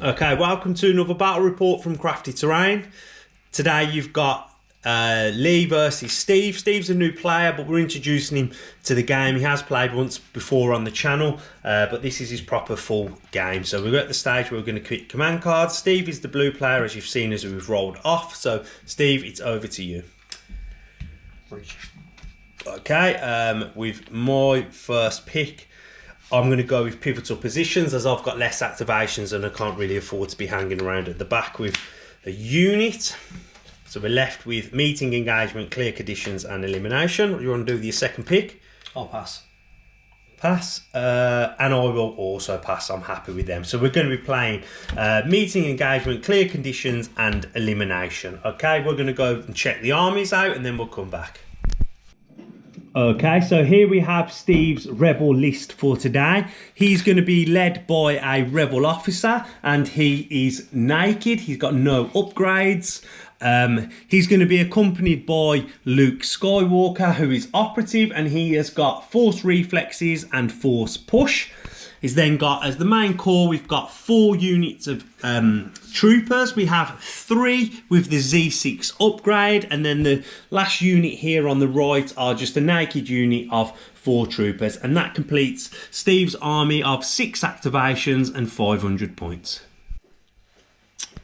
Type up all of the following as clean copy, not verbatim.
Okay, welcome to another battle report from Crafty Terrain. Today you've got Lee versus Steve. Steve's a new player, but we're introducing him to the game. He has played once before on the channel, but this is his proper full game. So we're at the stage where we're going to click command cards. Steve is the blue player, as you've seen as we've rolled off. So Steve, it's over to you. Okay, with my first pick, I'm going to go with pivotal positions, as I've got less activations and I can't really afford to be hanging around at the back with a unit. So we're left with meeting, engagement, clear conditions and elimination. You want to do your second pick? I'll pass. Pass. And I will also pass. I'm happy with them. So we're going to be playing meeting, engagement, clear conditions and elimination. Okay, we're going to go and check the armies out and then we'll come back. Okay, so here we have Steve's rebel list for today. He's going to be led by a rebel officer and he is naked. He's got no upgrades. He's going to be accompanied by Luke Skywalker, who is operative, and he has got force reflexes and force push. He's then got, as the main core, we've got 4 units of troopers. We have 3 with the Z6 upgrade, and then the last unit here on the right are just a naked unit of 4 troopers, and that completes Steve's army of 6 activations and 500 points.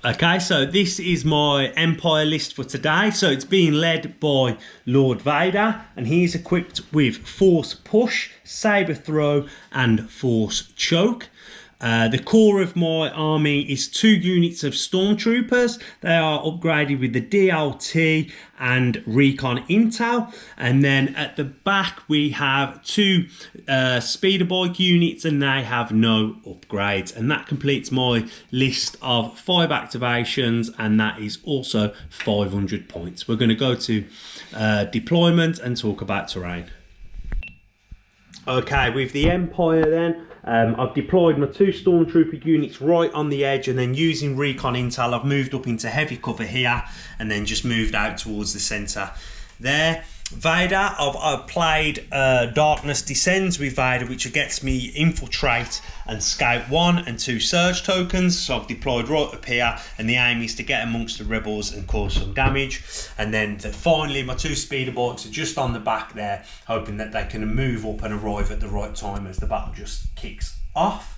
Okay, so this is my Empire list for today. So it's being led by Lord Vader, and he's equipped with Force Push, Saber Throw, and Force Choke. The core of my army is 2 units of Stormtroopers. They are upgraded with the DLT and Recon Intel. And then at the back we have 2 speeder bike units, and they have no upgrades. And that completes my list of 5 activations, and that is also 500 points. We're going to go to deployment and talk about terrain. Okay, with the Empire then, I've deployed my 2 Stormtrooper units right on the edge, and then using Recon Intel I've moved up into heavy cover here and then just moved out towards the centre there. Vader, I've played Darkness Descends with Vader, which gets me Infiltrate and Scout 1 and 2 Surge tokens. So I've deployed right up here, and the aim is to get amongst the rebels and cause some damage. And then finally my 2 speeder bikes are just on the back there, hoping that they can move up and arrive at the right time as the battle just kicks off.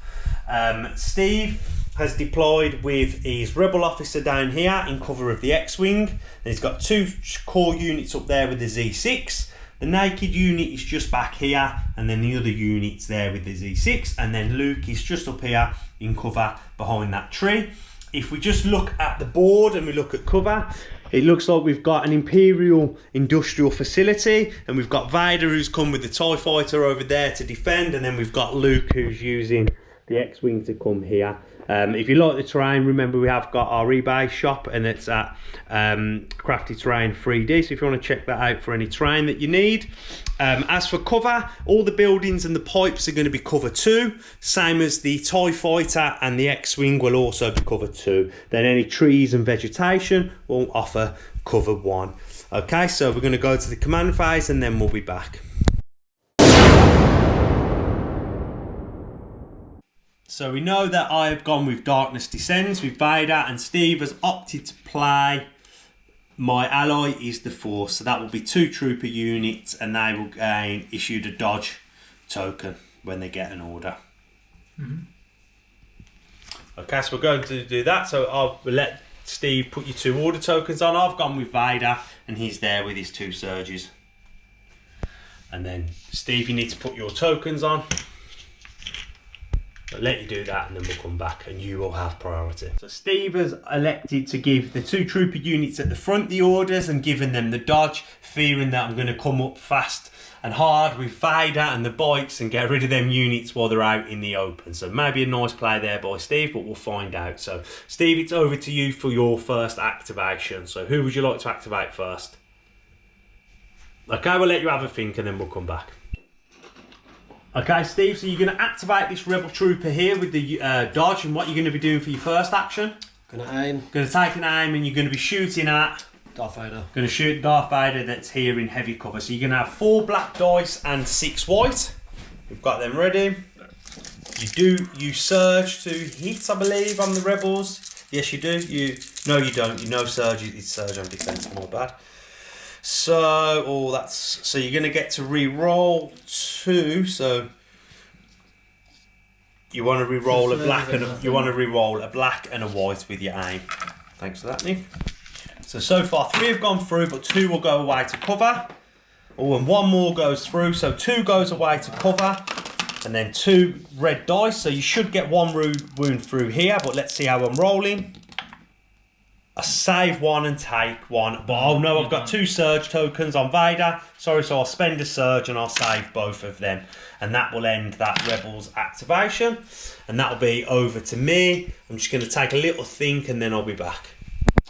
Steve has deployed with his rebel officer down here in cover of the X-Wing. He's got 2 core units up there with the Z6. The naked unit is just back here, and then the other unit's there with the Z6, and then Luke is just up here in cover behind that tree. If we just look at the board and we look at cover, it looks like we've got an Imperial industrial facility, and we've got Vader, who's come with the TIE fighter over there to defend, and then we've got Luke, who's using the X-Wing to come here. If you like the terrain, remember we have got our eBay shop, and it's at Crafty Terrain 3D, so if you want to check that out for any terrain that you need. As for cover, all the buildings and the pipes are going to be cover 2, same as the TIE fighter, and the X-Wing will also be cover 2. Then any trees and vegetation will offer cover 1. Okay, so we're going to go to the command phase and then we'll be back. So we know that I have gone with Darkness Descends with Vader, and Steve has opted to play my ally is the Force. So that will be 2 trooper units, and they will gain issued a dodge token when they get an order. Okay, so we're going to do that. So I'll let Steve put your 2 order tokens on. I've gone with Vader, and he's there with his 2 surges. And then Steve, you need to put your tokens on. I'll let you do that and then we'll come back and you will have priority. So Steve has elected to give the 2 trooper units at the front the orders and given them the dodge, fearing that I'm going to come up fast and hard with Vader and the bikes and get rid of them units while they're out in the open. So maybe a nice play there by Steve, but we'll find out. So Steve, it's over to you for your first activation. So who would you like to activate first? Okay, we'll let you have a think and then we'll come back. Okay, Steve, so you're going to activate this rebel trooper here with the dodge, and what you're going to be doing for your first action? Gonna aim. Going to take an aim, and you're going to be shooting at Darth Vader. Going to shoot Darth Vader that's here in heavy cover. So you're going to have 4 black dice and 6 white. We've got them ready. You surge to hit, I believe, on the rebels. Yes, you do. No, you don't. You know surge. It's surge on defense. My bad. So, so you're gonna get to re-roll 2. So you want to re-roll a black and a white with your aim. Thanks for that, Nick. So far 3 have gone through, but 2 will go away to cover. Oh, and 1 more goes through, so 2 goes away to cover, and then 2 red dice. So you should get 1 wound through here, but let's see how I'm rolling. I save 1 and take 1, but oh no, I've got 2 surge tokens on Vader. Sorry, so I'll spend a surge and I'll save both of them, and that will end that Rebels activation, and that'll be over to me. I'm just going to take a little think, and then I'll be back.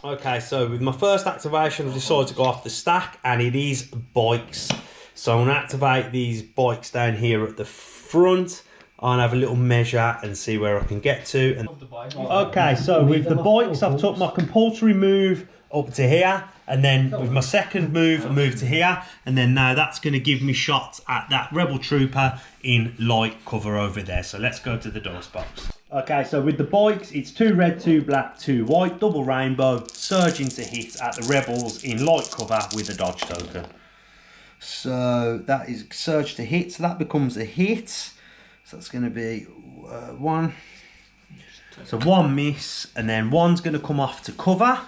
Okay, so with my first activation, I've decided to go off the stack, and it is bikes. So I'm going to activate these bikes down here at the front. I'll have a little measure and see where I can get to. And okay, so with the bikes, I've took my compulsory move up to here, and then with my second move, I move to here, and then now that's going to give me shots at that rebel trooper in light cover over there. So let's go to the dice box. Okay, so with the bikes, it's 2 red, 2 black, 2 white, double rainbow, surging to hit at the rebels in light cover with a dodge token. So that is surge to hit, so that becomes a hit. So that's going to be 1. So 1 miss, and then 1's going to come off to cover.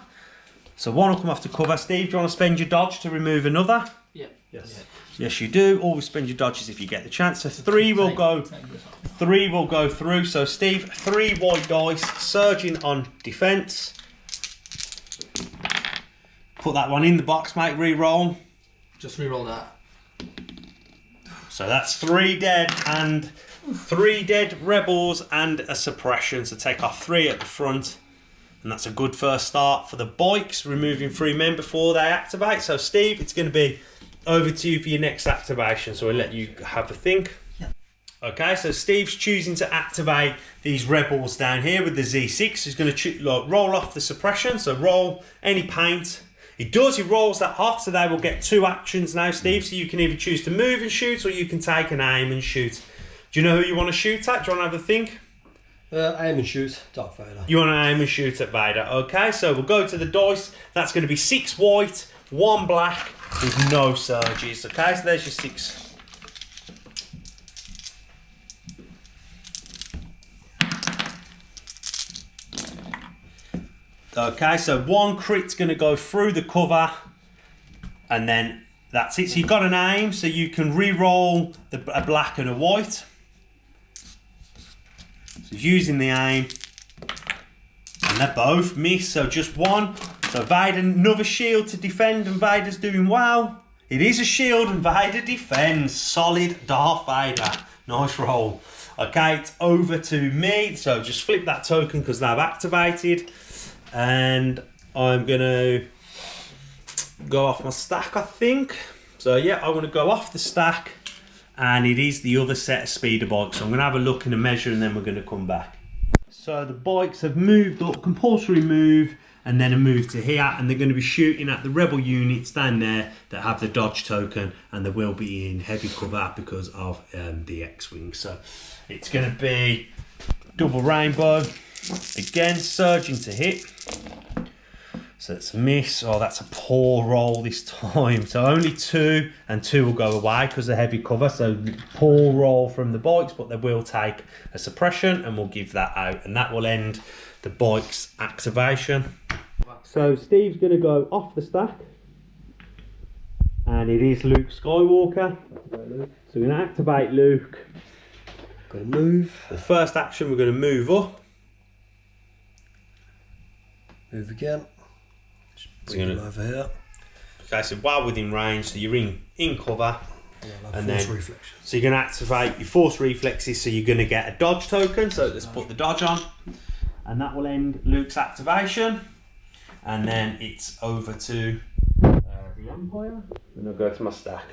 So 1 will come off to cover. Steve, do you want to spend your dodge to remove another? Yeah. Yes. Yes, you do. Always spend your dodges if you get the chance. So 3 will go. 3 will go through. So Steve, 3 white dice, surging on defense. Put that one in the box, mate. Re-roll. Just re-roll that. So that's 3 dead and 3 dead rebels and a suppression. So take off 3 at the front, and that's a good first start for the bikes, removing 3 men before they activate. So Steve, it's going to be over to you for your next activation. So I'll let you have a think. Yeah. Okay, so Steve's choosing to activate these rebels down here with the Z6. He's going to roll off the suppression. So roll any paint. He rolls that off, so they will get 2 actions now, Steve. So you can either choose to move and shoot, or you can take an aim and shoot. Do you know who you want to shoot at? Do you want to have a think? Aim and shoot, Darth Vader. You want to aim and shoot at Vader. Okay, so we'll go to the dice. That's going to be 6 white, 1 black, with no surges. Okay, so there's your 6. Okay, so 1 crit's going to go through the cover, and then that's it. So you've got an aim, so you can re-roll a black and a white. So using the aim, and they both miss, so just 1. So Vader, another shield to defend, and Vader's doing well. It is a shield, and Vader defends. Solid Darth Vader. Nice roll. Okay, it's over to me. So just flip that token because they've activated. And I'm going to go off my stack, I think. So yeah, I want to go off the stack. And it is the other set of speeder bikes. So I'm going to have a look and a measure, and then we're going to come back. So the bikes have moved up, compulsory move, and then a move to here. And they're going to be shooting at the rebel units down there that have the dodge token. And they will be in heavy cover because of the X-Wing. So it's going to be double rainbow. Again, surging to hit. So it's a miss. Oh, that's a poor roll this time. So only 2, and 2 will go away because they're heavy cover. So poor roll from the bikes, but they will take a suppression, and we'll give that out. And that will end the bikes activation. So Steve's going to go off the stack. And it is Luke Skywalker. So we're going to activate Luke. Going to move. The first action, we're going to move up. Move again. Just bring it over here. Okay, so while within range, so you're in cover. And then, so you're going to activate your force reflexes, so you're going to get a dodge token. So let's put the dodge on. And that will end Luke's activation. And then it's over to the Empire. And I'll go to my stack.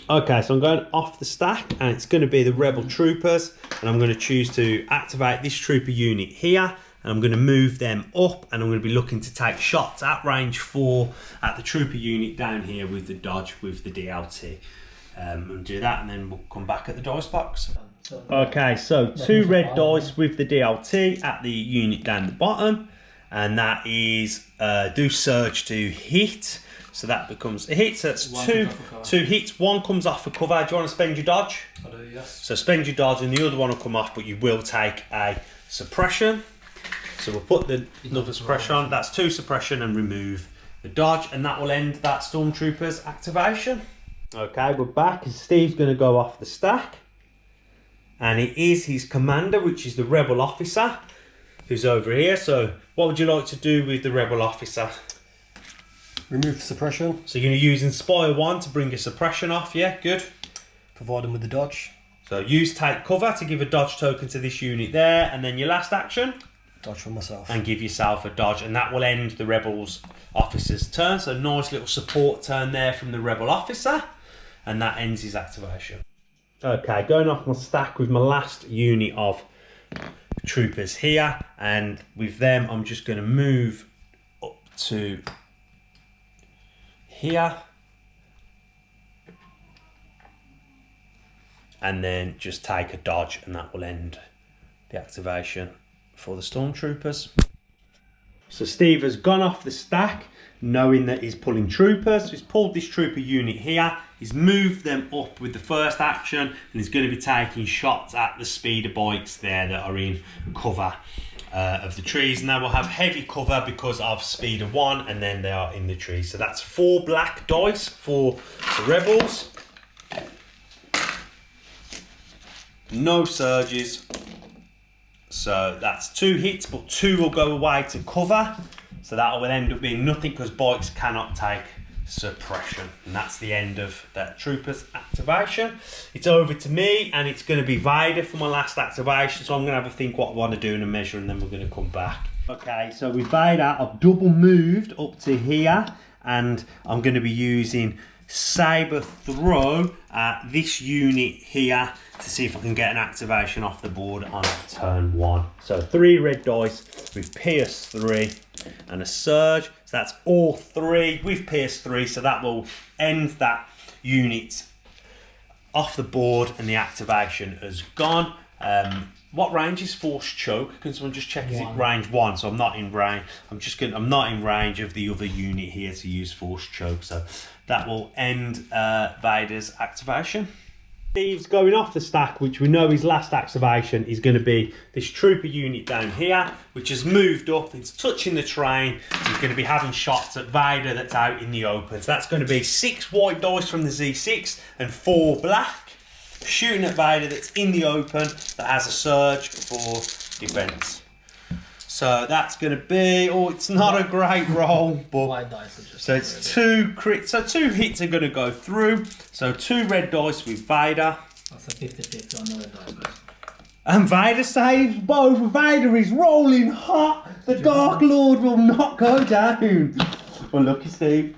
Okay, so I'm going off the stack, and it's going to be the Rebel Troopers. And I'm going to choose to activate this trooper unit here. And I'm going to move them up, and I'm going to be looking to take shots at range 4 at the trooper unit down here with the dodge with the DLT. And do that, and then we'll come back at the dice box. Okay, so 2 red dice with the DLT at the unit down the bottom, and that is do surge to hit. So that becomes a hit. So that's two hits. One comes off for cover. Do you want to spend your dodge? I do, yes. So spend your dodge, and the other one will come off, but you will take a suppression. So we'll put another suppression on. That's 2 suppression and remove the dodge, and that will end that Stormtroopers activation. Okay, we're back, and Steve's going to go off the stack, and it is his commander, which is the rebel officer, who's over here. So what would you like to do with the rebel officer? Remove suppression. So you're going to use Inspire 1 to bring your suppression off, yeah, good. Provide him with the dodge. So use take cover to give a dodge token to this unit there, and then your last action. Dodge for myself. And give yourself a dodge, and that will end the rebels officer's turn. So nice little support turn there from the rebel officer, and that ends his activation. Okay, going off my stack with my last unit of troopers here, and with them I'm just going to move up to here, and then just take a dodge, and that will end the activation for the Stormtroopers. So Steve has gone off the stack knowing that he's pulling troopers. So he's pulled this trooper unit here, he's moved them up with the first action, and he's going to be taking shots at the speeder bikes there that are in cover of the trees, and they will have heavy cover because of speeder 1, and then they are in the trees. So that's 4 black dice for the rebels. No surges. So that's 2 hits, but 2 will go away to cover. So that will end up being nothing because bikes cannot take suppression. And that's the end of that trooper's activation. It's over to me, and it's going to be Vader for my last activation. So I'm going to have a think what I want to do and a measure, and then we're going to come back. Okay, so with Vader, I've double moved up to here, and I'm going to be using saber throw at this unit here to see if I can get an activation off the board on turn 1. So 3 red dice with Pierce 3 and a surge. So that's all 3 with Pierce 3. So that will end that unit off the board, and the activation has gone. What range is Force Choke? Can someone just check? Is it range 1? So I'm not in range. I'm not in range of the other unit here to use Force Choke. So that will end Vader's activation. Steve's going off the stack, which we know his last activation is going to be this trooper unit down here, which has moved up. It's touching the terrain. He's going to be having shots at Vader that's out in the open. So that's going to be 6 white dice from the Z6 and 4 black. Shooting at Vader that's in the open that has a surge for defense. So that's going to be, oh, it's not a great roll, but White dice are just so it's 2 crits. So 2 hits are going to go through. So 2 red dice with Vader. That's a 50-50 on the red dice. And Vader saves both. Vader is rolling hot. The Dark Lord will not go down. Well, lucky Steve.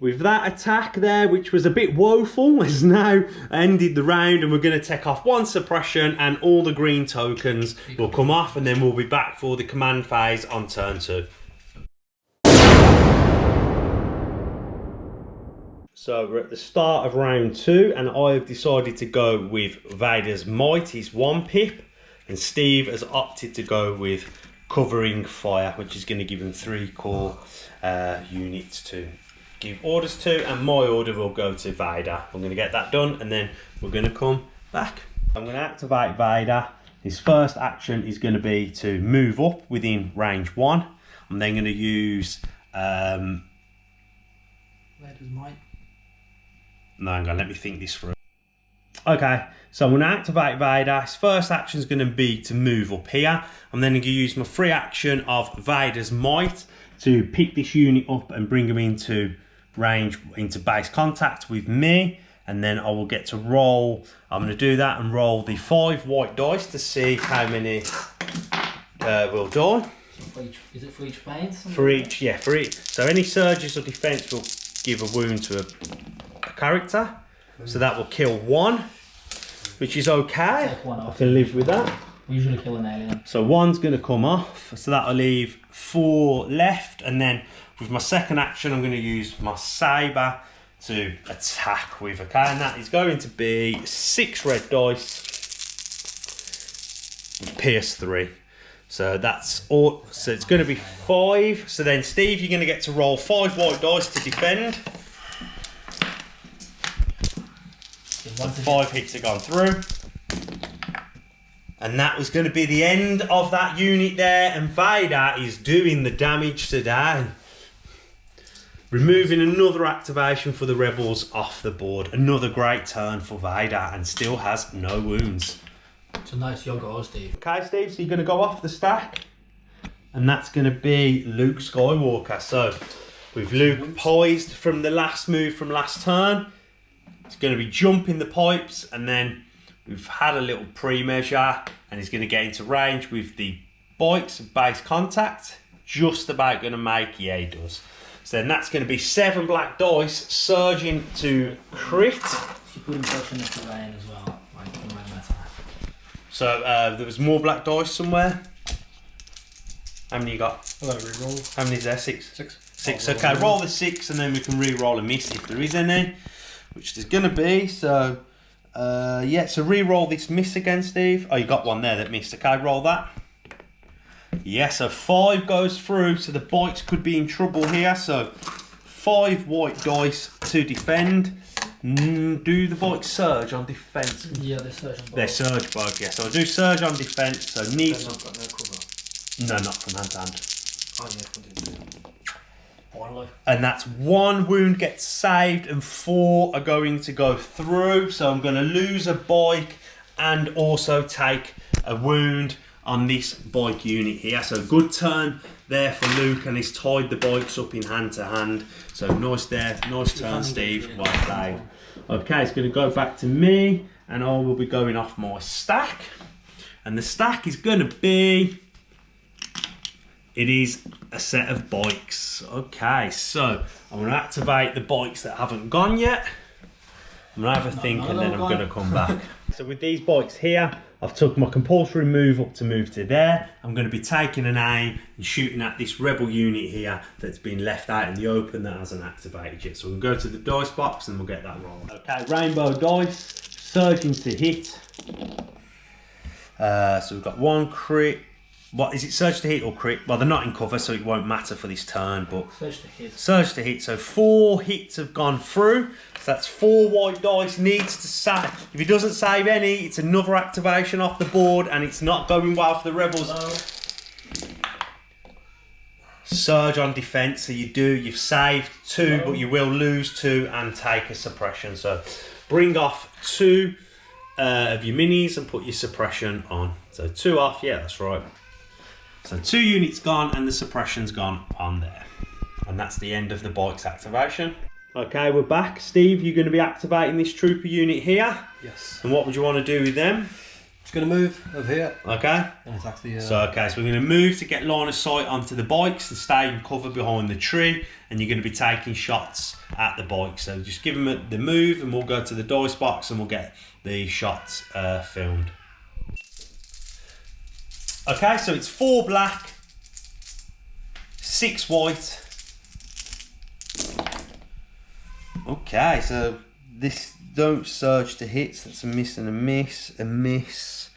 With that attack there, which was a bit woeful, has now ended the round, and we're going to take off 1 suppression, and all the green tokens will come off, and then we'll be back for the command phase on turn 2. So we're at the start of round 2, and I have decided to go with Vader's Might, his 1 pip, and Steve has opted to go with Covering Fire, which is going to give him 3 core units to give orders to, and my order will go to Vader. I'm going to get that done, and then we're going to come back. I'm going to activate Vader. His first action is going to be to move up within range 1. I'm then going to use Vader's Might. no, hang on, let me think this through. Okay, so I'm going to activate Vader. His first action is going to be to move up here. I'm then going to use my free action of Vader's Might to pick this unit up and bring him into range, into base contact with me, and then I will get to roll. I'm going to do that and roll the 5 white dice to see how many will die. Is it for each phase? For each, yeah, for each. So any surges or defense will give a wound to a character. So that will kill 1, which is okay. Take 1 off. I can live with that. We usually kill an alien. So 1's going to come off, so that'll leave 4 left, and then with my second action I'm going to use my saber to attack with, okay? And that is going to be 6 red dice, pierce 3. So that's all. So it's going to be 5. So then, Steve, you're going to get to roll 5 white dice to defend. So 5 hits have gone through. And that was going to be the end of that unit there. And Vader is doing the damage today. Removing another activation for the rebels off the board. Another great turn for Vader, and still has no wounds. It's a nice yoga, Steve. Okay, Steve, so you're going to go off the stack. And that's going to be Luke Skywalker. So, with Luke poised from the last move from last turn, he's going to be jumping the pipes, and then we've had a little pre-measure, and he's going to get into range with the bikes of base contact. Just about going to make, yeah, he does. So then that's going to be 7 black dice, surging to crit. You put impression of the rain as well, like the rain matter. So there was more black dice somewhere. How many you got? I'll re-roll. How many is there? 6? 6. 6. Okay, roll the 6, and then we can re-roll a miss if there is any, which there's going to be. So yeah, so re-roll this miss again, Steve. Oh, you got one there that missed. Okay, roll that. Yeah, so 5 goes through, so the bikes could be in trouble here. So 5 white dice to defend. Do the bikes surge on defence? Yeah, they surge on both. They're surge both, yeah. So I'll do surge on defence, so need They've some... not got no cover. No, not from hand to hand. Oh yeah, Finally. And that's 1 wound gets saved and 4 are going to go through. So I'm going to lose a bike and also take a wound on this bike unit here. So good turn there for Luke, and he's tied the bikes up in hand to hand. So nice there, nice turn, Steve. Well played. Okay, it's going to go back to me, and I will be going off my stack. And the stack is going to be... It is a set of bikes. Okay, so I'm going to activate the bikes that haven't gone yet. I'm going to have a think, and then I'm going to come back. So with these bikes here, I've took my compulsory move up to move to there. I'm going to be taking an aim and shooting at this rebel unit here that's been left out in the open that hasn't activated yet. So we'll go to the dice box and we'll get that rolled. Okay, rainbow dice, surging to hit. So we've got 1 crit. What is it, surge to hit or crit? Well, they're not in cover, so it won't matter for this turn, but Surge to hit. Surge to hit. So 4 hits have gone through. So that's 4 white dice needs to save. If he doesn't save any, it's another activation off the board, and it's not going well for the rebels. Surge on defense. So you've saved 2, but you will lose 2 and take a suppression. So bring off 2 of your minis and put your suppression on. So 2 off. Yeah, that's right. So 2 units gone and the suppression's gone on there. And that's the end of the bikes activation. Okay, we're back. Steve, you're going to be activating this trooper unit here. Yes. And what would you want to do with them? Just going to move over here. Okay. And attack the... So we're going to move to get line of sight onto the bikes and stay in cover behind the tree. And you're going to be taking shots at the bikes. So just give them the move, and we'll go to the dice box and we'll get the shots filmed. Okay, so it's 4 black, 6 white. Okay, so this don't surge to hits. That's a miss and a miss, a miss,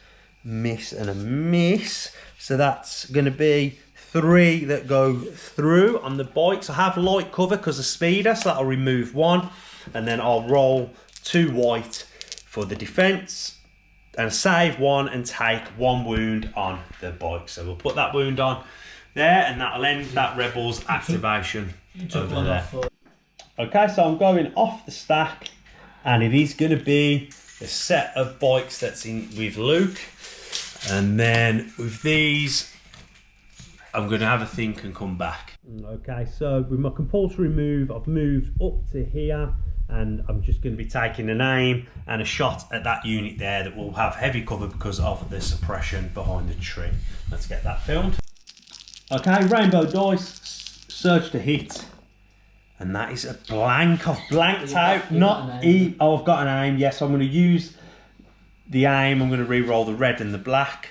miss and a miss. So that's going to be 3 that go through on the bikes. I have light cover because of speeder, so that'll remove 1. And then I'll roll 2 white for the defense. And save 1 and take 1 wound on the bike. So we'll put that wound on there, and that'll end that rebel's activation over there. Okay, so I'm going off the stack, and it is going to be a set of bikes that's in with Luke. And then with these, I'm going to have a think and come back. Okay, so with my compulsory move, I've moved up to here. And I'm just going to be taking an aim and a shot at that unit there that will have heavy cover because of the suppression behind the tree. Let's get that filmed. Okay, rainbow dice, surge to hit. And that is a blank. I've blanked out. Not E. Oh, I've got an aim. Yes, I'm going to use the aim. I'm going to re-roll the red and the black.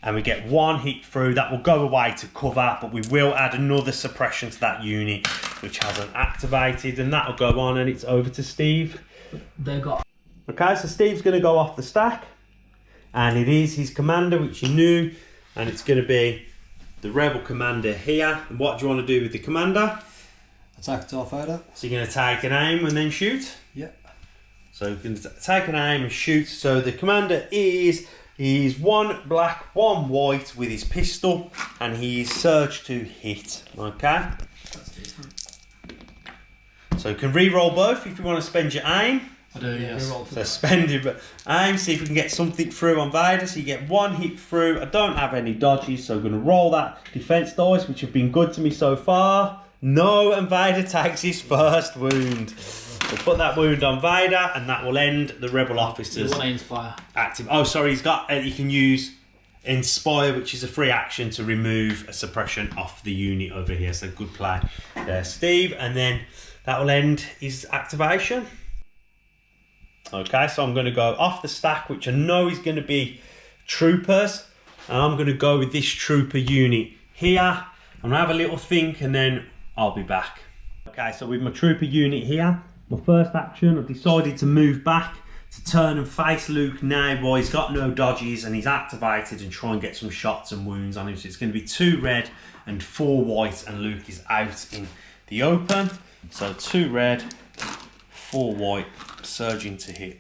and we get 1 hit through. That will go away to cover, but we will add another suppression to that unit which hasn't activated, and that'll go on, and it's over to Steve. They got. Okay, so Steve's going to go off the stack, and it is his commander, which you knew, and it's going to be the rebel commander here. And what do you want to do with the commander? Attack Darth Vader. So you're going to take an aim and then shoot? Yep. So you're going to take an aim and shoot. So the commander he's 1 black, 1 white with his pistol, and he's surged to hit. Okay? That's decent. So you can re-roll both if you want to spend your aim. I do, yes. So spend your aim, see if we can get something through on Vader. So you get 1 hit through. I don't have any dodges, so I'm going to roll that defense dice, which have been good to me so far. No, and Vader takes his first wound. We'll put that wound on Vader, and that will end the rebel officers. You want to inspire. Active. Oh, sorry, he's got. You can use Inspire, which is a free action to remove a suppression off the unit over here. So good play there, Steve. And then that will end his activation. Okay, so I'm going to go off the stack, which I know is going to be troopers, and I'm going to go with this trooper unit here. I'm going to have a little think, and then I'll be back. Okay, so with my trooper unit here, my first action, I've decided to move back to turn and face Luke now while he's got no dodges and he's activated, and try and get some shots and wounds on him. So it's going to be 2 red and 4 white, and Luke is out in the open. So 2 red, 4 white, surging to hit.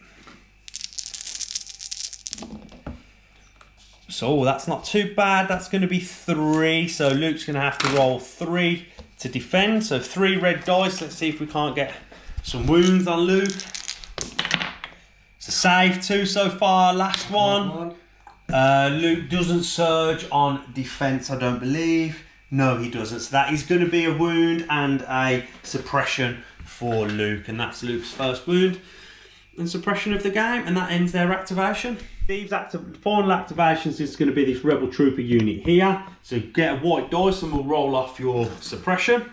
So that's not too bad. That's going to be 3. So Luke's going to have to roll 3 to defend. So 3 red dice. Let's see if we can't get some wounds on Luke. It's a save 2 so far. Last one. Luke doesn't surge on defense, I don't believe. No, he doesn't. So that is going to be a wound and a suppression for Luke, and that's Luke's first wound and suppression of the game, and that ends their activation. Steve's final activations is going to be this rebel trooper unit here. So get a white dice and we'll roll off your suppression.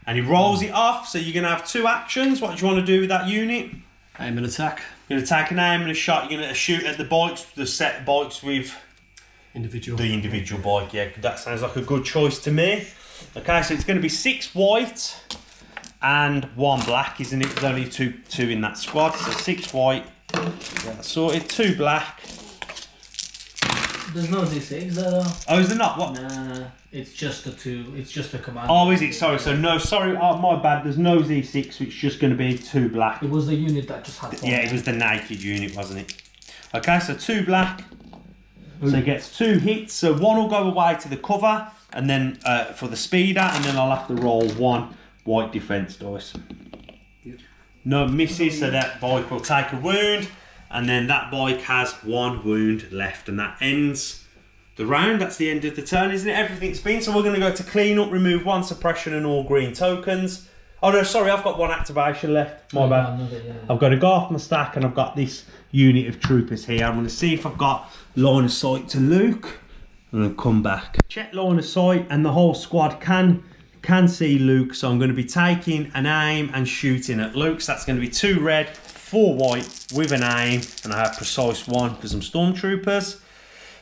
And he rolls it off, so you're going to have 2 actions. What do you want to do with that unit? Aim and attack. You're going to take an aim and a shot. You're going to shoot at the bikes, the set bikes with the individual bike. Yeah, that sounds like a good choice to me. Okay, so it's going to be 6 white and 1 black, isn't it? There's only two in that squad, so 6 white. Yeah, sorted. 2 black. There's no Z6 there though. Oh, is there not? What? Nah, it's just the 2. It's just the command. Oh, is it? Sorry. So no, sorry. Oh, my bad. There's no Z6. It's just going to be 2 black. It was the unit that just had. Yeah, it was the naked unit, wasn't it? Okay, so 2 black. So he gets 2 hits. So 1 will go away to the cover, and then for the speeder, and then I'll have to roll 1 white defense dice. Yep. No misses, so that bike will take a wound, and then that bike has 1 wound left, and that ends the round. That's the end of the turn, isn't it? Everything's been. So we're going to go to clean up, remove 1 suppression and all green tokens. Oh no, sorry, I've got 1 activation left. My bad. I've got to go off my stack, and I've got this unit of troopers here. I'm going to see if I've got line of sight to Luke, and then come back. Check line of sight, and the whole squad can see Luke. So I'm going to be taking an aim and shooting at Luke. So that's going to be 2 red, 4 white with an aim, and I have precise 1 because I'm Stormtroopers.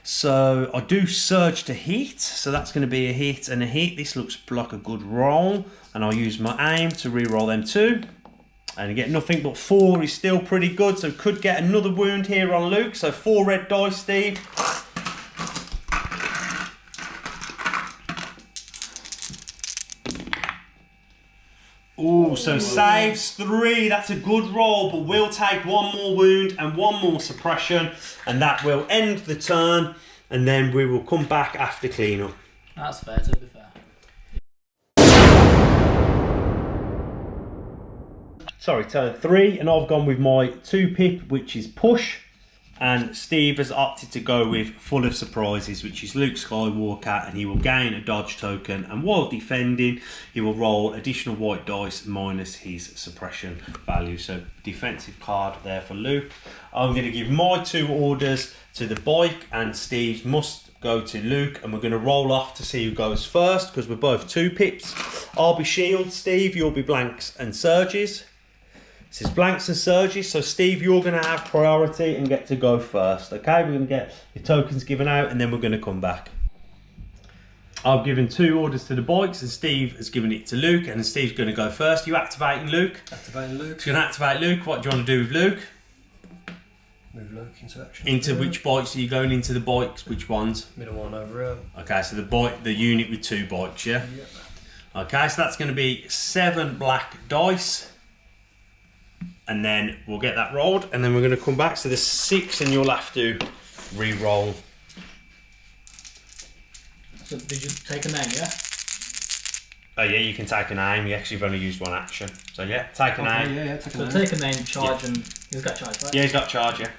So I do surge to hit, so that's going to be a hit and a hit. This looks like a good roll, and I'll use my aim to re-roll them 2. And you get nothing but 4 is still pretty good, so could get another wound here on Luke. So 4 red dice, Steve. Oh, so saves 3. That's a good roll, but we'll take 1 more wound and 1 more suppression, and that will end the turn, and then we will come back after cleanup. That's fair, to be fair. Sorry, turn 3, and I've gone with my 2 pip, which is push, and Steve has opted to go with full of surprises, which is Luke Skywalker, and he will gain a dodge token, and while defending he will roll additional white dice minus his suppression value. So defensive card there for Luke. I'm going to give my 2 orders to the bike, and Steve's must go to Luke, and we're going to roll off to see who goes first because we're both 2 pips. I'll be shield, Steve, you'll be blanks and surges. This is blanks and surges, so Steve, you're going to have priority and get to go first. Okay, we're going to get your tokens given out and then we're going to come back. I've given 2 orders to the bikes and Steve has given it to Luke, and Steve's going to go first. You activating Luke? Activating Luke. He's going to activate Luke. What do you want to do with Luke? Move Luke into action. Into which bikes are you going into the bikes? Which ones? Middle one over here. Okay, so the unit with 2 bikes, yeah? Yep. Okay, so that's going to be 7 black dice. And then we'll get that rolled and then we're going to come back. So there's 6 and you'll have to re-roll. So did you take a name, yeah? Oh yeah, you can take an aim. You actually have only used 1 action. So yeah, take an aim. Yeah, take So an take a name, charge, and he's got charge, right? Yeah, he's got charge, yeah.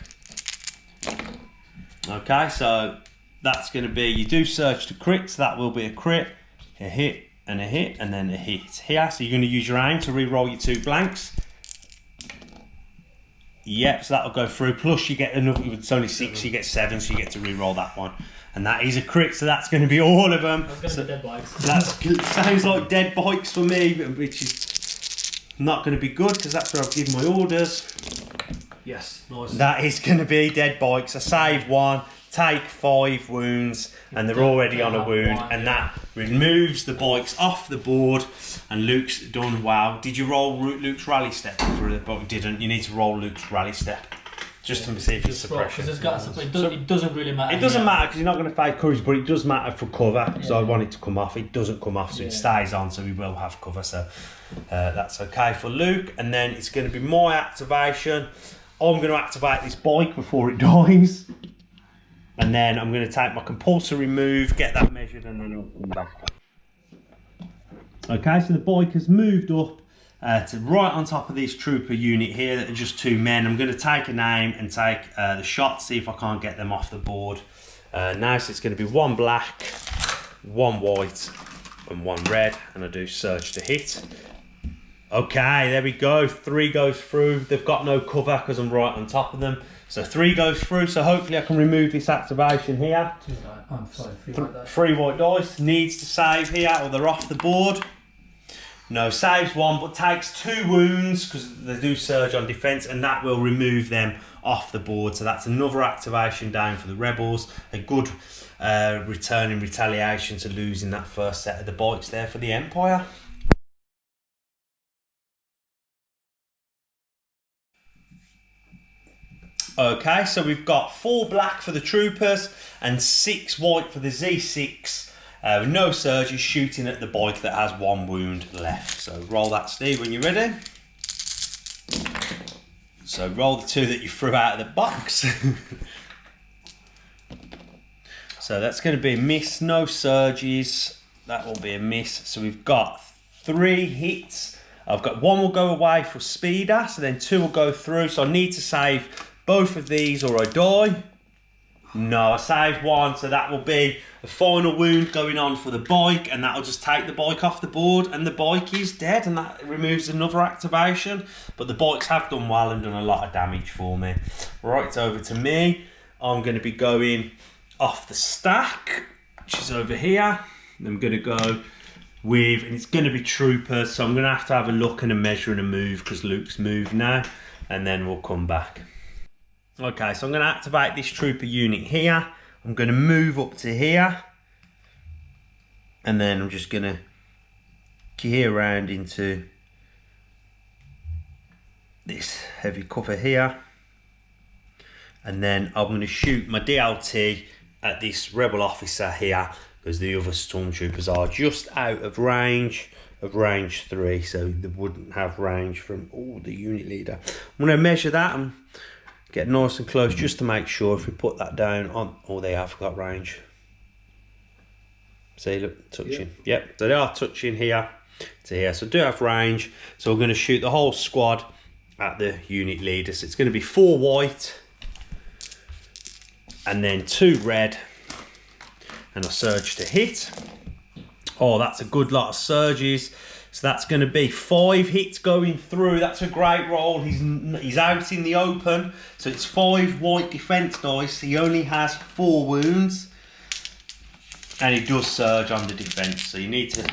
Okay, so that's going to be, you do surge to crits. That will be a crit, a hit, and then a hit here. So you're going to use your aim to re-roll your 2 blanks. Yep, so that'll go through. Plus you get another, it's only 6, so you get 7, so you get to re-roll that one. And that is a crit, so that's going to be all of them. That's going to be dead bikes. That's good. Sounds like dead bikes for me, which is not going to be good because that's where I've given my orders. Yes, nice. That is going to be dead bikes. I save 1, take 5 wounds, and they're already on a wound, and that removes the bikes off the board. And Luke's done well. Did you roll Luke's rally step for the bike? Didn't. You need to roll Luke's rally step. Just to see if it's suppression. It doesn't really matter. It doesn't matter because you're not going to fade courage, but it does matter for cover. So I want it to come off. It doesn't come off, so it stays on. So we will have cover. So that's okay for Luke. And then it's going to be my activation. I'm going to activate this bike before it dies, and then I'm going to take my compulsory move, get that measured, and then I'll come back. Okay, so the bike has moved up to right on top of this trooper unit here that are just 2 men. I'm going to take an aim and take the shot, see if I can't get them off the board. Now, so it's going to be 1 black, 1 white, and 1 red, and I do surge to hit. Okay, there we go. 3 goes through. They've got no cover because I'm right on top of them. So 3 goes through. So hopefully I can remove this activation here. 3 white dice. Needs to save here or they're off the board. No, saves 1 but takes 2 wounds because they do surge on defence, and that will remove them off the board. So that's another activation down for the rebels. A good return in retaliation to losing that first set of the bikes there for the Empire. Okay, so we've got 4 black for the troopers and 6 white for the Z6. With no surges, shooting at the bike that has 1 wound left. So roll that, Steve, when you're ready. So roll the 2 that you threw out of the box. So that's going to be a miss, no surges. That will be a miss. So we've got 3 hits. I've got 1 will go away for speeder, so then 2 will go through. So I need to save both of these or I die. No, I saved 1, so that will be a final wound going on for the bike, and that'll just take the bike off the board, and the bike is dead, and that removes another activation. But the bikes have done well and done a lot of damage for me. Right, it's over to me. I'm going to be going off the stack, which is over here. And I'm going to go with, and it's going to be troopers, so I'm going to have a look and a measure and a move because Luke's moved now, and then we'll come back. Okay, so I'm going to activate this trooper unit here. I'm going to move up to here. And then I'm just going to gear around into this heavy cover here. And then I'm going to shoot my DLT at this rebel officer here because the other stormtroopers are just out of range 3. So they wouldn't have range from the unit leader. I'm going to measure that and get nice and close just to make sure if we put that down on, they have got range. See, look, touching. Yep, so they are touching here to here. So do have range. So we're going to shoot the whole squad at the unit leader. So it's going to be 4 white and then 2 red. And a surge to hit. Oh, that's a good lot of surges. So that's going to be 5 hits going through. That's a great roll. He's out in the open. So it's 5 white defense dice. He only has 4 wounds. And he does surge on the defense. So you need to...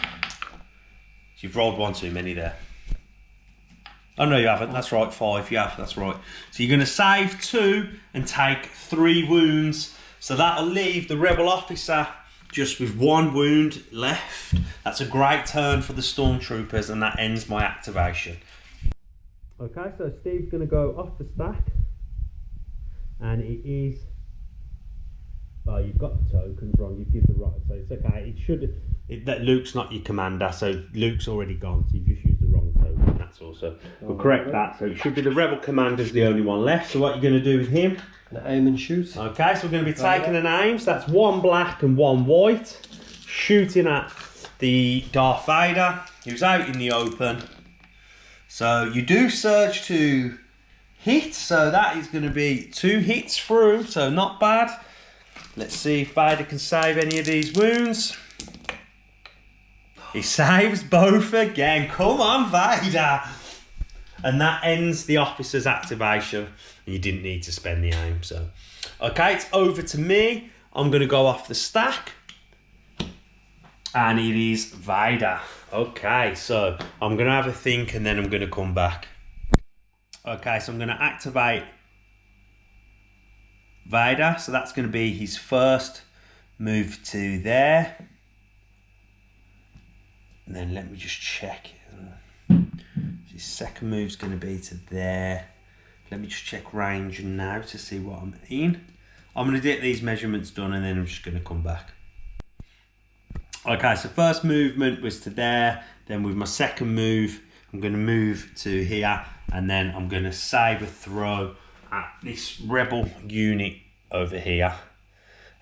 You've rolled 1 too many there. Oh no, you haven't. That's right, 5. You have. That's right. So you're going to save 2 and take 3 wounds. So that'll leave the rebel officer just with 1 wound left. That's a great turn for the Stormtroopers, and that ends my activation. Okay, so Steve's going to go off the stack, and it is. Well, you've got the tokens wrong. You've given the right, so it's okay. It should. That Luke's not your commander, so Luke's already gone. So you've just used the wrong token. That's also. We'll correct that. So it should be the rebel commander's the only one left. So what you're going to do with him? Aim and shoot. Okay, so we're going to be taking an aim. So that's 1 black and 1 white, shooting at the Darth Vader, who's out in the open. So you do surge to hit. So that is going to be 2 hits through. So not bad. Let's see if Vader can save any of these wounds. He saves both again. Come on, Vader. And that ends the officer's activation. And you didn't need to spend the aim. So, okay, it's over to me. I'm going to go off the stack. And it is Vader. Okay, so I'm going to have a think and then I'm going to come back. Okay, so I'm going to activate Vader. So that's going to be his first move to there. And then let me just check. His second move's going to be to there. Let me just check range now to see what I'm in. I'm going to get these measurements done and then I'm just going to come back. Okay, so first movement was to there. Then with my second move, I'm going to move to here. And then I'm going to saber throw at this rebel unit over here.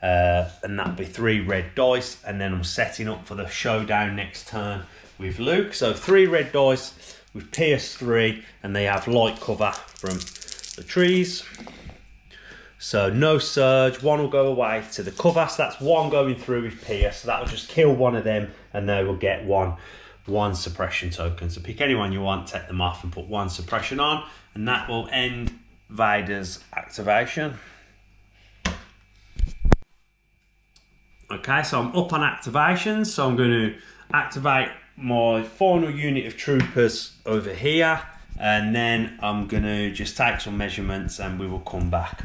And that'll be 3 red dice. And then I'm setting up for the showdown next turn with Luke. So 3 red dice with PS3, and they have light cover from the trees. So no surge, 1 will go away to the cover. So that's 1 going through with PS. So that'll just kill 1 of them, and they will get one suppression token. So pick anyone you want, take them off, and put 1 suppression on, and that will end Vader's activation. Okay, so I'm up on activations. So I'm going to activate my final unit of troopers over here, and then I'm going to just take some measurements and we will come back.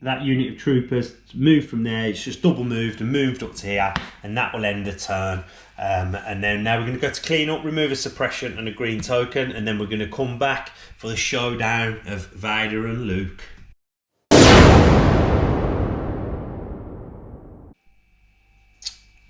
That unit of troopers moved from there, it's just double moved and moved up to here, and that will end the turn. And then now we're going to go to clean up, remove a suppression and a green token, and then we're going to come back for the showdown of Vader and Luke.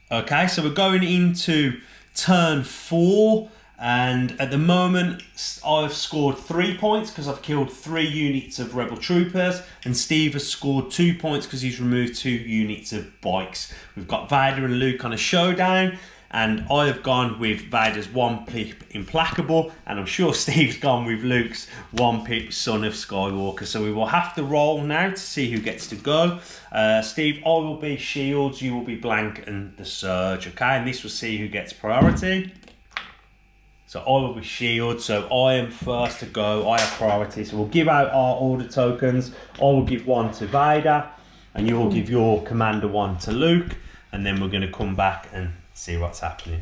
Okay, so we're going into turn 4, and at the moment I've scored 3 points because I've killed 3 units of rebel troopers, and Steve has scored 2 points because he's removed 2 units of bikes. We've got Vader and Luke on a showdown, and I have gone with Vader's 1-pip implacable, and I'm sure Steve's gone with Luke's 1-pip son of Skywalker. So we will have to roll now to see who gets to go. Steve, I will be shields, you will be blank and the surge, okay? And this will see who gets priority. So I will be shield, so I am first to go, I have priority. So we'll give out our order tokens. I will give 1 to Vader, and you will give your commander 1 to Luke, and then we're going to come back and see what's happening.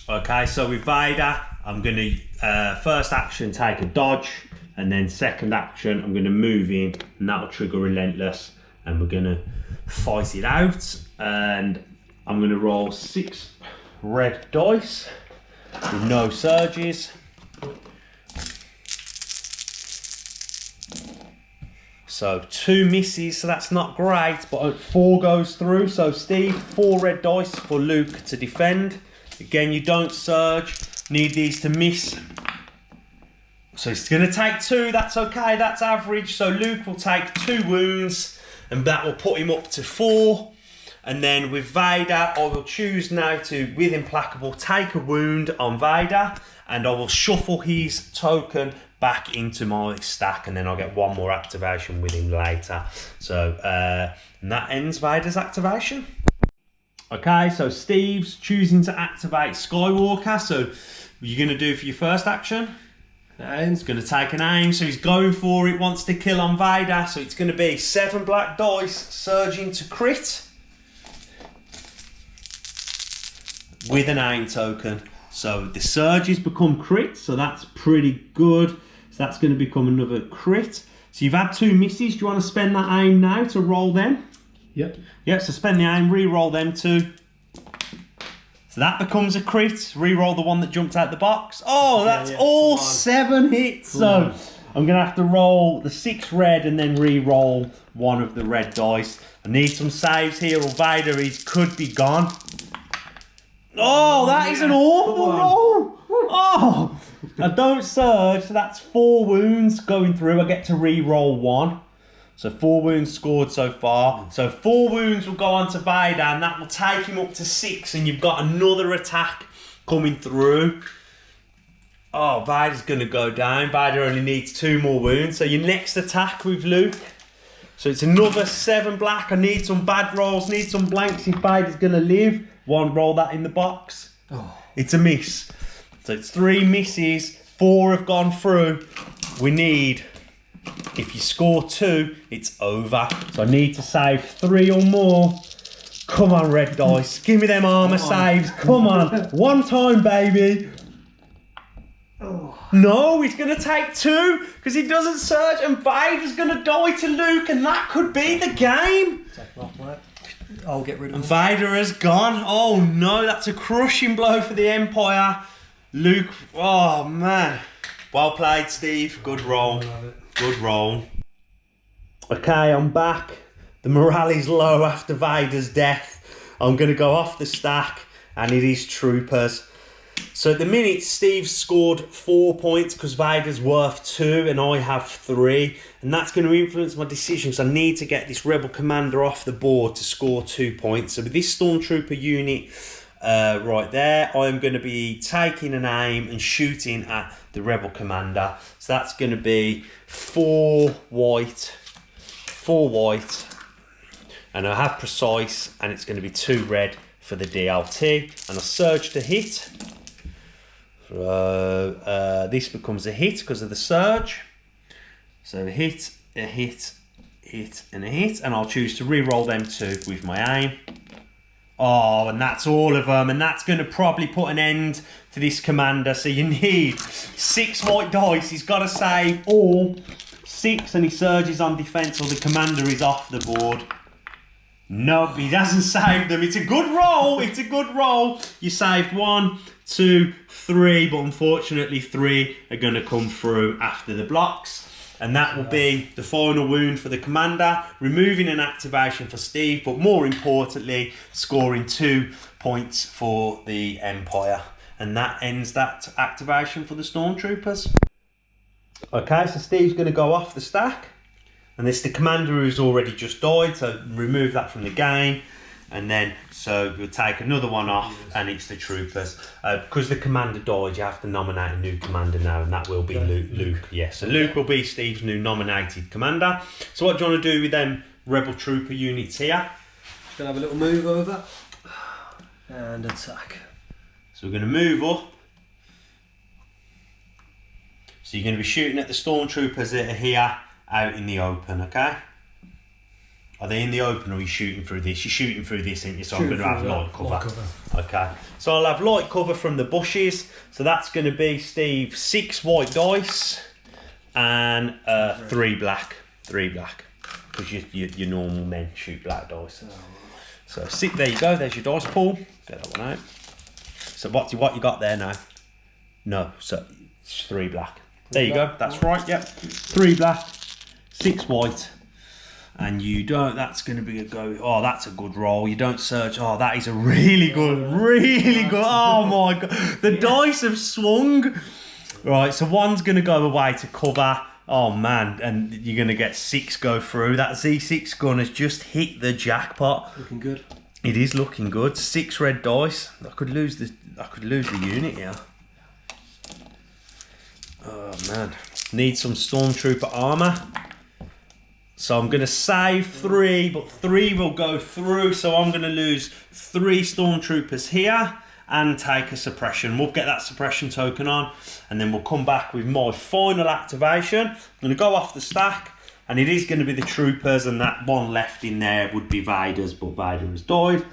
Okay, so with Vader, I'm going to first action take a dodge, and then second action I'm going to move in, and that'll trigger relentless, and we're going to fight it out. And I'm going to roll 6 red dice with no surges. So 2 misses, so that's not great, but 4 goes through. So Steve, 4 red dice for Luke to defend. Again, you don't surge, need these to miss. So it's going to take 2, that's okay, that's average. So Luke will take 2 wounds, and that will put him up to 4. And then with Vader, I will choose now to, with implacable, take a wound on Vader, and I will shuffle his token back into my stack, and then I'll get 1 more activation with him later. So and that ends Vader's activation. Okay, so Steve's choosing to activate Skywalker. So what are you going to do for your first action? He's going to take an aim, so he's going for it, wants to kill on Vader. So it's going to be 7 black dice, surging to crit with an aim token. So the surges become crits, so that's pretty good. So that's going to become another crit. So you've had 2 misses. Do you want to spend that aim now to roll them? Yep. Yep, so spend the aim, re-roll them 2. So that becomes a crit. Re-roll the one that jumped out the box. Oh, that's all 7 hits. So I'm going to have to roll the 6 red and then re-roll one of the red dice. I need some saves here or Vader could be gone. Oh, that is an awful roll. Oh, I don't surge, so that's 4 wounds going through. I get to re-roll 1. So 4 wounds scored so far. So 4 wounds will go on to Vader and that will take him up to 6 and you've got another attack coming through. Oh, Vader's going to go down. Vader only needs 2 more wounds. So your next attack with Luke. So it's another 7 black. I need some bad rolls, need some blanks if Vader's going to live. 1, roll that in the box. Oh. It's a miss. So it's 3 misses, 4 have gone through. We need, if you score 2, it's over. So I need to save 3 or more. Come on, red dice. Give me them armor saves. Come on. 1 time, baby. Oh. No, he's going to take 2 because he doesn't surge and Vader's going to die to Luke and that could be the game. Take them off, mate. I'll get rid of And them. Vader has gone. Oh no, that's a crushing blow for the Empire. Luke, oh man. Well played, Steve. Good roll. Good roll. Okay, I'm back. The morale is low after Vader's death. I'm going to go off the stack and it is Troopers. So at the minute, Steve's scored 4 points because Vader's worth 2 and I have 3. And that's going to influence my decisions. I need to get this Rebel Commander off the board to score 2 points. So with this Stormtrooper unit right there, I am going to be taking an aim and shooting at the Rebel Commander. So that's going to be 4 white, 4 white. And I have precise and it's going to be 2 red for the DLT. And I surge to hit. This becomes a hit because of the surge. So a hit, a hit, hit, and a hit. And I'll choose to re-roll them 2 with my aim. Oh, and that's all of them. And that's going to probably put an end to this commander. So you need 6 white dice. He's got to save all 6 and he surges on defense or the commander is off the board. Nope, he doesn't save them. It's a good roll. It's a good roll. You saved 1, 2, 3, but unfortunately 3 are going to come through after the blocks. And that will be the final wound for the commander, removing an activation for Steve, but more importantly, scoring 2 points for the Empire. And that ends that activation for the Stormtroopers. Okay, so Steve's going to go off the stack. And it's the commander who's already just died, so remove that from the game. And then, so we'll take another one off, and it's the Troopers. Because the commander died, you have to nominate a new commander now, and that will be Luke. Yes, so Luke will be Steve's new nominated commander. So what do you want to do with them Rebel Trooper units here? Just going to have a little move over. And attack. So we're going to move up. So you're going to be shooting at the Stormtroopers that are here out in the open, okay? Are they in the open or are you shooting through this? You're shooting through this, aren't you? So I'm going to have light cover. Okay. So I'll have light cover from the bushes. So that's going to be, Steve, 6 white dice and 3 black. 3 black. Because your normal men shoot black dice. So there you go. There's your dice pool. Get that one out. So what you got there now? No. So it's 3 black. There you go. That's right. Yep. 3 black, 6 white. And you don't, that's going to be a go. Oh, that's a good roll. You don't search. Oh, that is a really good, really good. Oh my God. The dice have swung. Right, so one's going to go away to cover. Oh man, and you're going to get 6 go through. That Z6 gun has just hit the jackpot. Looking good. It is looking good. 6 red dice. I could lose the unit here. Oh man. Need some Stormtrooper armor. So I'm going to save 3, but 3 will go through. So I'm going to lose 3 Stormtroopers here and take a suppression. We'll get that suppression token on and then we'll come back with my final activation. I'm going to go off the stack and it is going to be the Troopers and that one left in there would be Vader's, but Vader has died.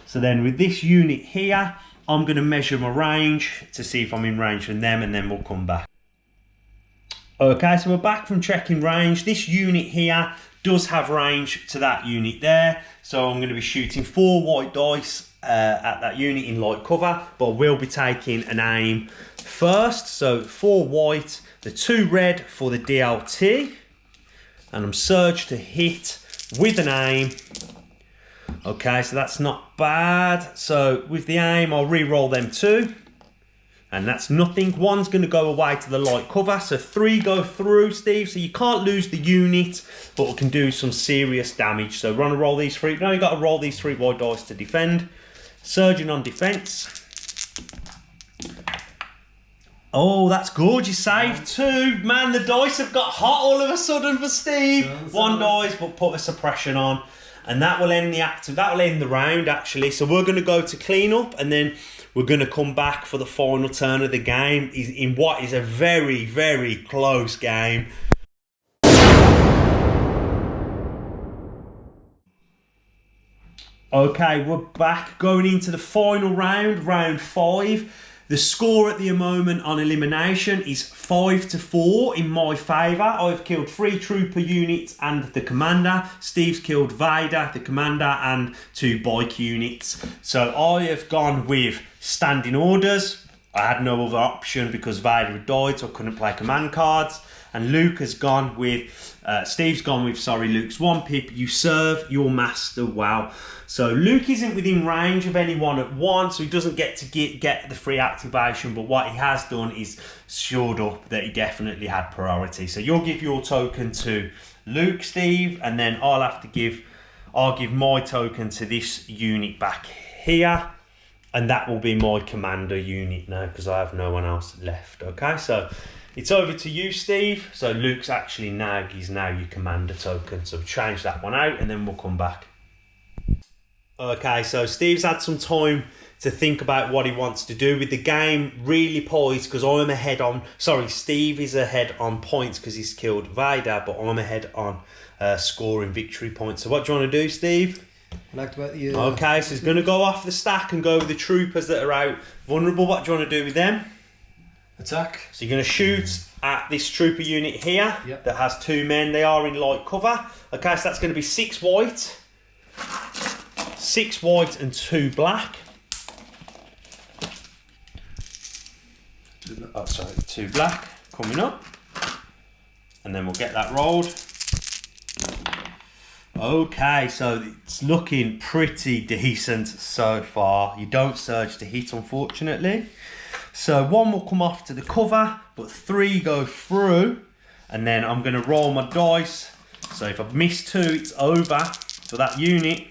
So then with this unit here, I'm going to measure my range to see if I'm in range from them, and then we'll come back. Okay, so we're back from checking range. This unit here does have range to that unit there. So I'm going to be shooting 4 white dice at that unit in light cover, but we'll be taking an aim first. So 4 white, the 2 red for the DLT, and I'm surged to hit with an aim. Okay, so that's not bad. So with the aim, I'll re-roll them 2. And that's nothing. 1's going to go away to the light cover. So 3 go through, Steve. So you can't lose the unit, but it can do some serious damage. So run and roll these 3. Now you've got to roll these 3 white dice to defend. Surging on defense. Oh, that's good. You saved 2. Man, the dice have got hot all of a sudden for Steve. 1 dice, but put a suppression on. And that will end the active. That will end the round, actually. So we're going to go to clean up, and then we're going to come back for the final turn of the game in what is a very, very close game. Okay, we're back going into the final round, round 5. The score at the moment on elimination is 5-4 in my favour. I've killed 3 trooper units and the commander. Steve's killed Vader, the commander, and 2 bike units. So I have gone with standing orders. I had no other option because Vader had died, so I couldn't play command cards. And Luke has gone with, Steve's gone with, sorry, Luke's 1 pip. You serve your master well. So Luke isn't within range of anyone at 1, so he doesn't get to get the free activation, but what he has done is shored up that he definitely had priority. So you'll give your token to Luke, Steve, and then I'll give my token to this unit back here, and that will be my commander unit now because I have no one else left. Okay, so it's over to you, Steve. So Luke's actually now, he's now your commander token, so change that one out and then we'll come back. Okay, so Steve's had some time to think about what he wants to do with the game. Really poised because I'm ahead on... Sorry, Steve is ahead on points because he's killed Vader, but I'm ahead on scoring victory points. So what do you want to do, Steve? I liked about the... Okay, so he's going to go off the stack and go with the troopers that are out vulnerable. What do you want to do with them? Attack. So you're going to shoot at this trooper unit here that has 2 men. They are in light cover. Okay, so that's going to be 6 white. 6 white and 2 black. Oh, sorry, 2 black coming up. And then we'll get that rolled. Okay, so it's looking pretty decent so far. You don't surge to hit, unfortunately. So 1 will come off to the cover, but 3 go through. And then I'm going to roll my dice. So if I miss 2, it's over for that unit.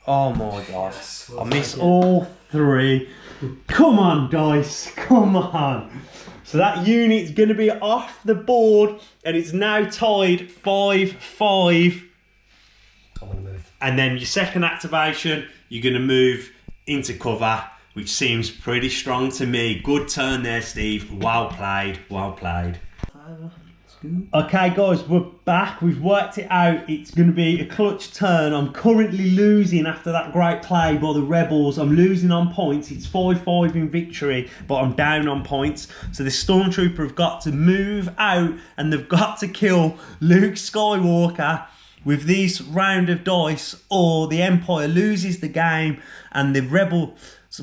Oh my gosh, yes, I miss all 3. Come on, dice, come on. So that unit's going to be off the board, and it's now tied 5-5. And then your second activation, you're going to move into cover, which seems pretty strong to me. Good turn there, Steve. Well played, well played. Okay guys, we're back. We've worked it out. It's going to be a clutch turn. I'm currently losing after that great play by the Rebels. I'm losing on points. It's 5-5 in victory, but I'm down on points. So the Stormtrooper have got to move out and they've got to kill Luke Skywalker with this round of dice, or the Empire loses the game and the Rebel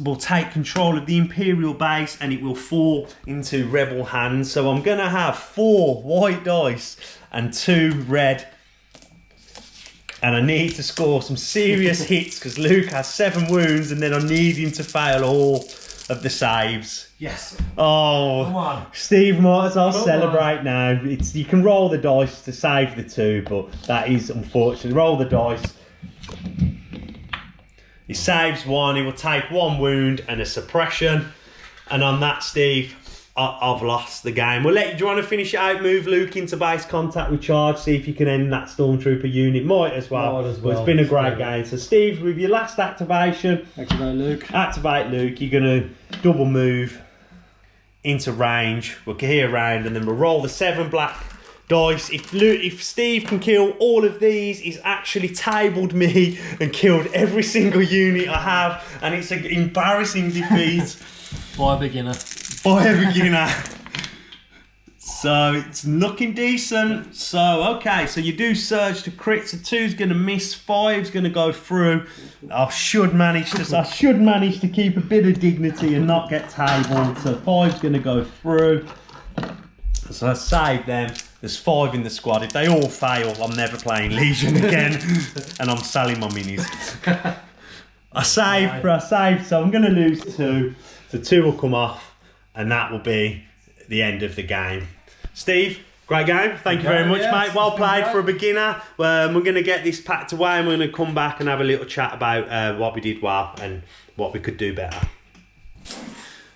will take control of the Imperial base and it will fall into Rebel hands. So I'm going to have 4 white dice and 2 red. And I need to score some serious hits because Luke has 7 wounds and then I need him to fail all of the saves. Yes. Oh, come on. Steve might as well celebrate now. You can roll the dice to save the 2, but that is unfortunate. Roll the dice. He saves 1, he will take 1 wound and a suppression. And on that, Steve, I've lost the game. Do you want to finish it out? Move Luke into base contact with charge, see if you can end that Stormtrooper unit. Might as well. But it's been a great game. So Steve, with your last activation, activate Luke. Activate Luke. You're going to double move into range. We'll gear around and then we'll roll the 7 black dice. If Steve can kill all of these, he's actually tabled me and killed every single unit I have, and it's an embarrassing defeat. By a beginner. By a beginner. So it's looking decent. So okay, so you do surge to crit. So 2's going to miss, 5's going to go through. I should manage to keep a bit of dignity and not get tabled. So 5's going to go through. So I save them. There's 5 in the squad. If they all fail, I'm never playing Legion again, and I'm selling my minis. I saved. So I'm going to lose 2. So 2 will come off, and that will be the end of the game. Steve, great game. Thank you very much, mate. Well played for a beginner. We're going to get this packed away, and we're going to come back and have a little chat about what we did well and what we could do better.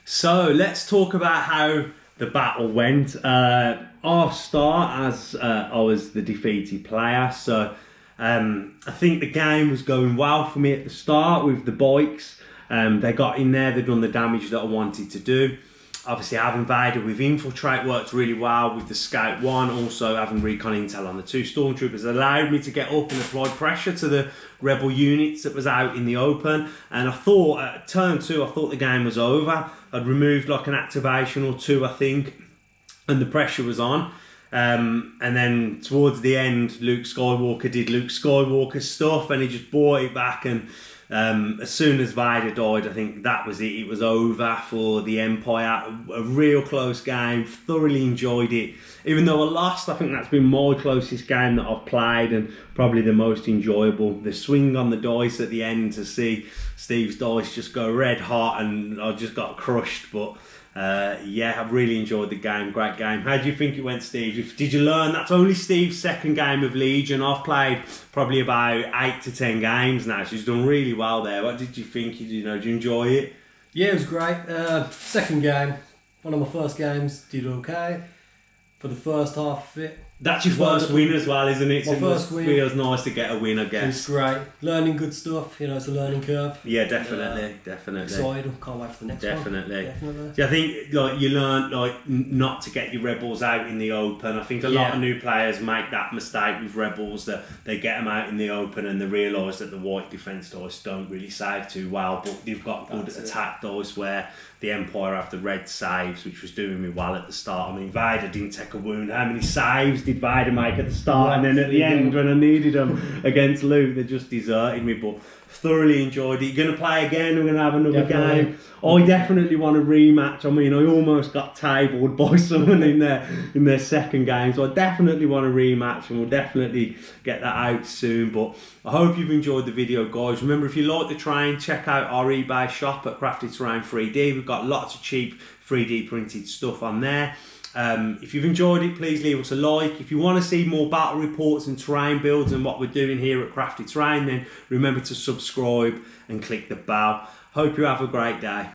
So let's talk about how the battle went. I'll start as I was the defeated player. So I think the game was going well for me at the start with the bikes. They got in there, they'd done the damage that I wanted to do. Obviously having Vader with Infiltrate worked really well with the Scout 1, also having Recon Intel on the 2 Stormtroopers allowed me to get up and apply pressure to the Rebel units that was out in the open. And I thought, at turn 2, I thought the game was over. I'd removed like an activation or 2, I think, and the pressure was on. And then towards the end, Luke Skywalker did Luke Skywalker stuff, and he just brought it back. And as soon as Vader died, I think that was it. It was over for the Empire. A real close game. Thoroughly enjoyed it. Even though I lost, I think that's been my closest game that I've played, and probably the most enjoyable. The swing on the dice at the end to see Steve's dice just go red hot, and I just got crushed. But yeah, I've really enjoyed the game. Great game. How do you think it went, Steve? Did you learn? That's only Steve's second game of Legion. I've played probably about 8 to 10 games now, so he's done really well there. What did you think? Did you enjoy it? Yeah, it was great. Second game, one of my first games, did okay. For the first half of it. That's your first win as well, isn't it? My first win. It feels nice to get a win, I guess. It's great. Learning good stuff, it's a learning curve. Yeah, definitely. Excited, can't wait for the next one. Definitely. So I think you learn not to get your rebels out in the open. I think a lot of new players make that mistake with rebels, that they get them out in the open and they realise that the white defence dice don't really save too well, but they've got good attack dice where the Empire have the red saves, which was doing me well at the start. I mean, Vader didn't take a wound. How many saves did Vader make at the start? And then at the end, when I needed them against Luke, they just deserted me. But thoroughly enjoyed it. You're going to play again? We're going to have another game. I definitely want a rematch. I mean, I almost got tabled by someone in their second game, so I definitely want a rematch, and we'll definitely get that out soon. But I hope you've enjoyed the video, guys. Remember, if you like the terrain, check out our eBay shop at Crafted Terrain 3D. We've got lots of cheap 3D printed stuff on there. If you've enjoyed it, please leave us a like. If you want to see more battle reports and terrain builds and what we're doing here at Crafted Terrain, then remember to subscribe and click the bell. Hope you have a great day.